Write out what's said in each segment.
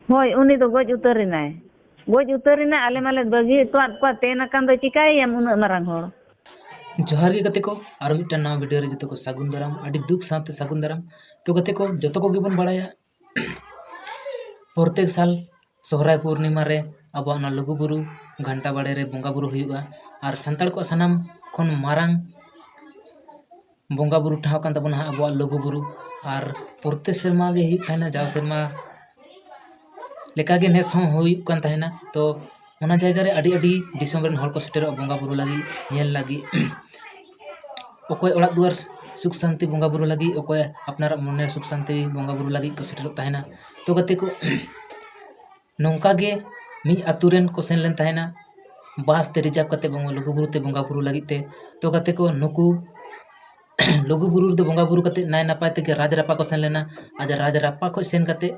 ᱦᱳᱭ ᱩᱱᱤ ᱫᱚ ᱜᱚᱡ ᱩᱛᱟᱹᱨᱮᱱᱟᱭ ᱟᱞᱮ ᱢᱟᱞᱮ ᱵᱟᱹᱜᱤ ᱦᱚᱴᱚᱣᱟᱫ ᱠᱚᱣᱟ ᱛᱮᱱ ᱟᱠᱟᱱ ᱫᱚ ᱪᱤᱠᱟᱹᱭᱮᱭᱟᱢ ᱩᱱᱟᱹᱜ ᱢᱟᱨᱟᱝ ᱦᱚᱲ। जोहार गे गते को आरो मिट्टन नवा वीडियो रे जतो को सागुन दाराम आडी दुख साथे सागुन दाराम तो गते को जतो को गिबन बाड़ाया प्रत्येक साल सोहराय पूर्णिमा रे अब ना लघु बुरु घंटा बाड़े रे बोंगा बुरु हुयुआ आर संताल को सनाम खन मारांग बोंगा बुरु ठाव कान तबना अब लघु बुरु आर प्रत्येक सेरमा गे हुयुग थाना जाव सेरमा लेका गे नेस हों हुयुग कान ताहेना तो ओना जायगा रे आडी आडी दिसम रेन हॉल को सेटेरो बोंगा बुरु लागी नेल लागी ओकोय ओड़ा दुआर सुख शांति बोंगा बुरु लागी ओकोय अपनार मने सुख शांति बोंगा बुरु लागी को सेटेरो ताहेना तो गते को नौका गे मी अतुरेन को सेन लेन ताहेना बास ते रिजर्व कते बोंगा लघु बुरु ते बोंगा बुरु लागी ते तो गते को नुकु लघु बुरु दे बोंगा बुरु कते नाय नापाय ते राज रापा को सेन लेना आज राज रापा को सेन कते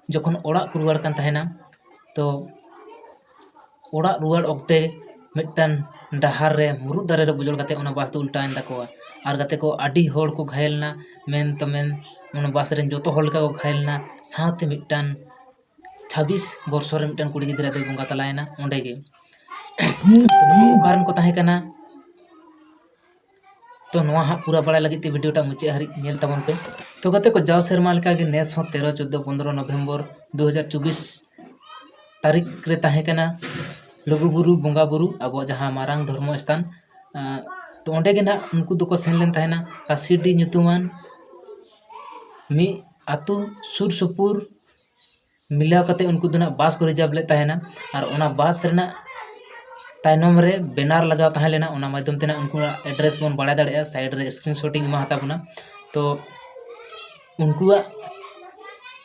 जखन ओड़ा को रुवाड़ कान ताहेना तो ओड़ा रुवाड़ ओक्ते मिट्टन डहार रे मुरुद दारे रे बुजोड़ कते ओना बास दो उल्टाएन ताकोआ आर गते को आडी होड़ को घायलना मेन तो मेन ओना बास रेन जोतो होड़ का को घायलना साथे मिट्टन 26 वर्ष रे मिट्टन कुड़ी गिदरा दे बोंगा तलायना ओंडे गे तो नुकु कारण को ताहे कना तो नोआ हा पूरा बड़ा लगी ते वीडियो टा मुचे हरि नेल तबन पे तो गते को जाव सेरमा लेका गे नेस हो 13 14 15 नवंबर 2024 तारीख रे ताहे कना लघु बुरु बोंगा बुरु अब जहाँ मारांग धर्म स्थान तो ओंडे गे ना उनको दो को सेन लेन ताहेना कासीडी ᱧᱩᱛᱩᱢᱟᱱ मी आतु सुर सुपुर मिलाव कते उनको दो ना बास को रिजर्व ले ताहेना और ओना बास रेना तायनोम रे बैनर लगाव ताहे लेना ओना माध्यम तेना उनको एड्रेस बन बाड़ा दाड़े साइड रे स्क्रीनशॉटिंग मा हता बना तो उनको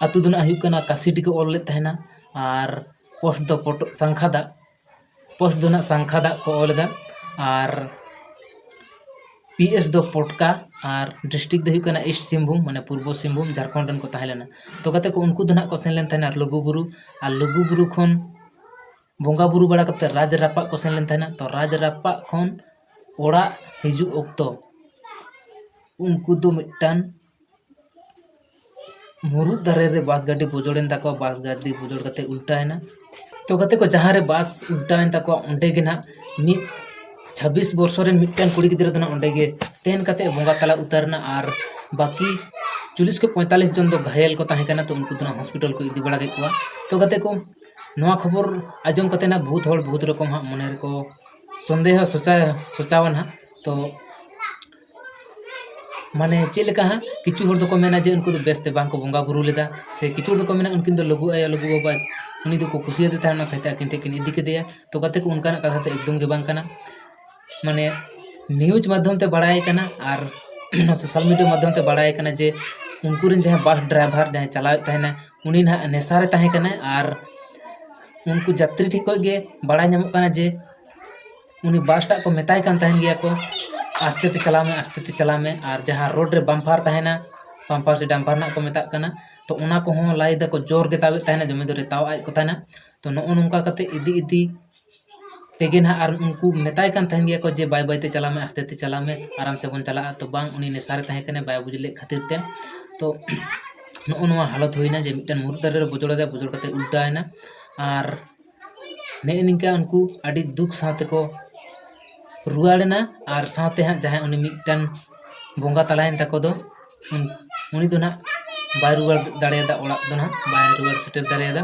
आतु दो ना हुयुग कना कासीडी को ऑल ले ताहेना और पोस्ट दो फोटो संखादा पोस्ट दो ना संखादा को ऑलदा और पीएस दो पोटका और डिस्ट्रिक्ट दो हुयुग कना ईस्ट सिंहभूम माने पूर्व सिंहभूम झारखंड रन को ताहे लेना तो गते को उनको दो ना को सेन लेन ताहेना लघु बुरु खन बोंगा बुरु बड़ा कते राज रापा को सेन लेन ताहेना तो राज रापा खन ओड़ा हिजु ओक्तो उनको दो मिट्टन मुरुद दारे रे बास गाड़ी बुजोड़ेन ताको बास गाड़ी बुजोड़ कते उल्टाएना तो गते को जहाँ रे बास उल्टाएन ताको ओंडे गे ना मी 26 वर्ष रे मिट्टन कुड़ी गिदरा दना ओंडे गे तेन कते बोंगा तला उतारना और बाकी 40 के 45 जन दो घायल को ताहे कना तो उनको दना हॉस्पिटल को इदी बड़ा गे कुआ तो गते को नोआ खबर आजम कते ना बहुत रकम हा मने रे को संदेह सोचावन हा तो माने चेक लेका हा किछु हर दो मेना जे उनको बेस्ते बांग को बोंगा बुरु लेदा से किछु दो मेना उनकिन दो लघु आया लघु बाबा उनी दो को खुशी दे थाना कहता किन टेकिन इदी के दिया तो कते को उनका कथा ते एकदम गे बांग कना माने न्यूज माध्यम ते बड़ाय कना और सोशल मीडिया माध्यम ते बड़ाय कना जे उनको रिन जहां बस ड्राइवर जहां चलाव ताहेना उनी ना नेसारे ताहे कना और उनको यात्री ठीक को गे बड़ाय नामो कना जे उनी बस टा को मेताय कान ताहेन गया को आस्ते ते चला में और जहाँ रोड रे बम्पार ताहेना बम्पार से डम्पार ना को मेता कना तो उना को हों लाई दा को जोर गे तावे ताहेना जमे दो रे ताव आय को ताहेना तो नो नोंका कते इदी तेगे ना और उनको मेताय कान ताहेन गया को जे बाय बाय ते चला में आस्ते ते चला में आराम से बन चला तो बांग उनी नेसारे ताहे कने बाय बुझले खातिर ते तो नो नोआ हालत होइना जे मिटन मुरुद दारे रे बुजोड़ कते उल्टायना और ने निका उनको आडी दुख साथे को रुआड़ना और साथे हाँ जहाँ उनी मिटन बोंगा तलायन ताको दो उनी दो ना बाय रुआड़ दाड़ेदा ओड़ा दो ना बाय रुआड़ सेटेर दाड़ेदा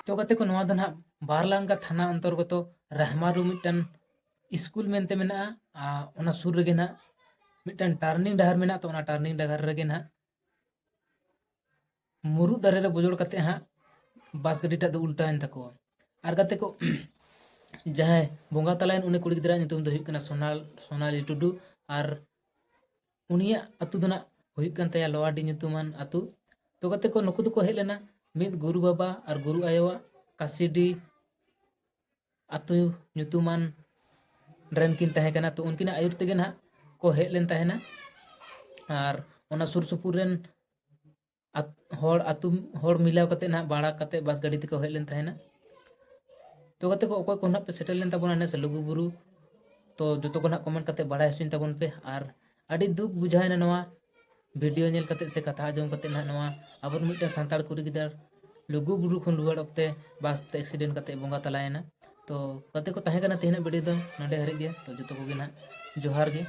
तो गते को नोआ दो ना बारलांगा थाना अंतर्गत रहमारू मिटन स्कूल मेनते मेना ओना सुर रेगे ना मिटन टर्निंग डहर मेना तो ओना टर्निंग डहर रेगे ना मुरुद दारे रे बुजोड़ कते हाँ बास गाड़ी टा दो उल्टायन ताको और गते को जहाँ बोंगा तलायन उन्हें कुड़ी गिदरा ᱧᱩᱛᱩᱢ ᱫᱚ ᱦᱩᱭᱩᱜ ᱠᱟᱱᱟ सोनाली टुडू और उनिया अतु दो ना हुयुग कान तया लोवाडी ᱧᱩᱛᱩᱢᱟᱱ अतु तो गते को नुकु दो को हेज लेना मिद गुरु बाबा और गुरु आयोवा कासीडी अतु ᱧᱩᱛᱩᱢᱟᱱ रेन किन ताहे कना तो उनकिना आयुर तेगे ना को हेज लेन ताहेना और ओना सुर सुपुर रेन अतु होड़ मिलाव कते ना बाड़ा कते बस गाड़ी ते को हेज लेन ताहेना तो गते को ओको कोना पे सेटल लेन ताबोना ने लघु बुरु तो जो को ना कमेंट करते बड़ा हसिन ताबोन पे और आडी दुख बुझायना नवा वीडियो नेल कते से कथा आजम कते ना नवा अब मिटन संताल कुड़ी गिदार लुगु बुरु खन रुआड़ ऑक्ते बस ते एक्सीडेंट करते बोंगा तलायना। तो कते को तहे कना तेहना वीडियो दो नडे हरि गे तो जतो को गे ना जोहार गे।